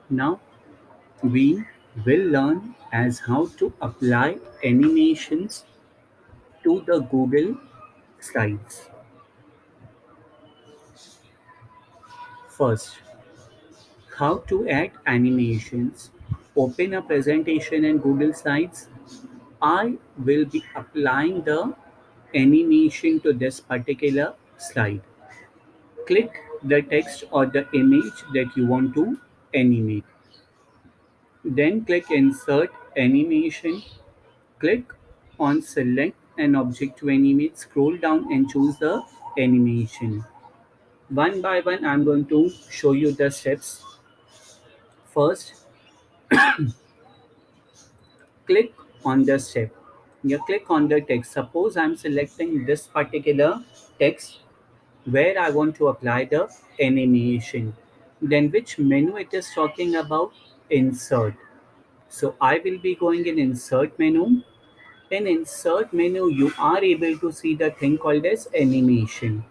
Now we will learn as how to apply animations to the Google Slides. First, how to add animations. Open a presentation in Google Slides. I will be applying the animation to this particular slide. Click the text or the image that you want to animate. Then click Insert Animation. Click on Select an object to animate. Scroll down and choose the animation. One by one, I'm going to show you the steps. First, click on the step. You click on the text. Suppose I'm selecting this particular text where I want to apply the animation. Then which menu it is talking about? Insert. So I will be going in insert menu. In insert menu, you are able to see the thing called as animation.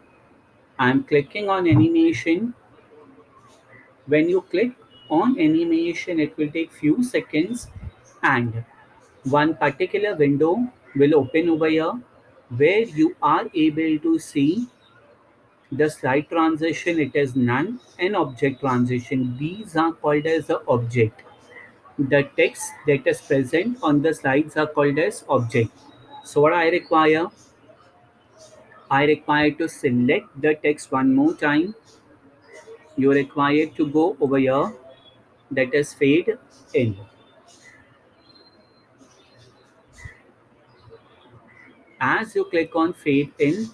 I'm clicking on animation. When you click on animation, it will take few seconds and one particular window will open over here where you are able to see the slide transition. It is none and object transition. These are called as the object. The text that is present on the slides are called as object. So what I require to select the text one more time. You require to go over here, that is fade in. As you click on fade in,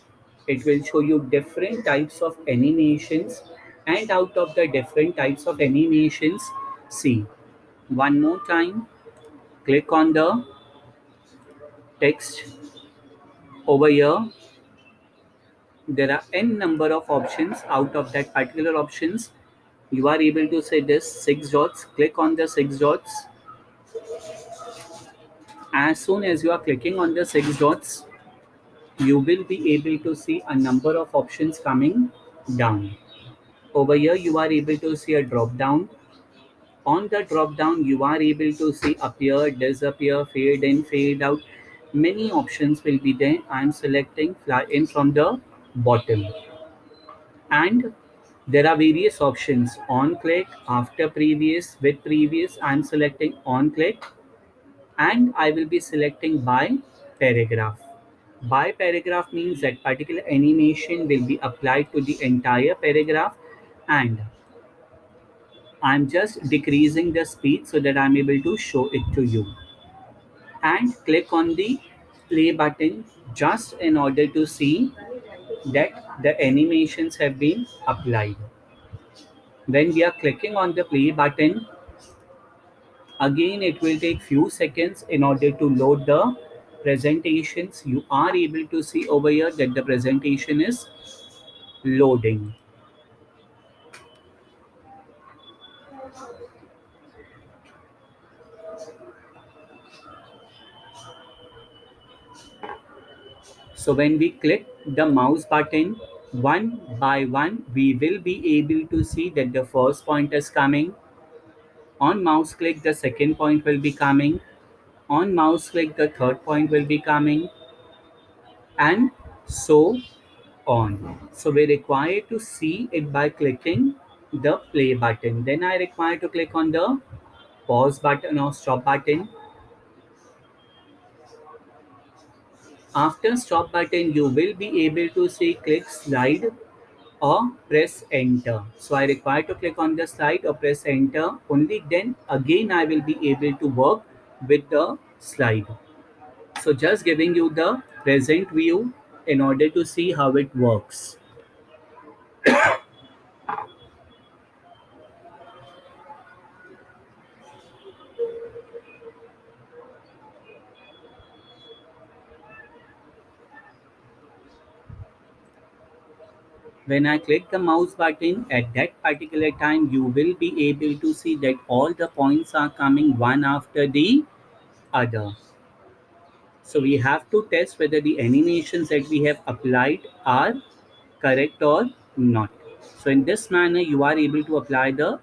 it will show you different types of animations, and out of the different types of animations, see, one more time, click on the text over here. There are n number of options. Out of that particular options, you are able to say this six dots. Click on the six dots. As soon as you are clicking on the six dots, you will be able to see a number of options coming down. Over here, you are able to see a drop down. On the drop down, you are able to see appear, disappear, fade in, fade out. Many options will be there. I am selecting fly in from the bottom. And there are various options on click, after previous, with previous. I am selecting on click and I will be selecting by paragraph. By paragraph means that particular animation will be applied to the entire paragraph, and I'm just decreasing the speed so that I'm able to show it to you. And click on the play button just in order to see that the animations have been applied. When we are clicking on the play button, again it will take few seconds in order to load the presentations. You are able to see over here that the presentation is loading. So when we click the mouse button, one by one, we will be able to see that the first point is coming. On mouse click, the second point will be coming. On mouse click, the third point will be coming, and so on. So we require to see it by clicking the play button. Then I require to click on the pause button or stop button. After stop button, you will be able to see click slide or press enter. So I require to click on the slide or press enter. Only then again I will be able to work with the slide. So just giving you the present view in order to see how it works. When I click the mouse button at that particular time, you will be able to see that all the points are coming one after the other. So we have to test whether the animations that we have applied are correct or not. So in this manner, you are able to apply the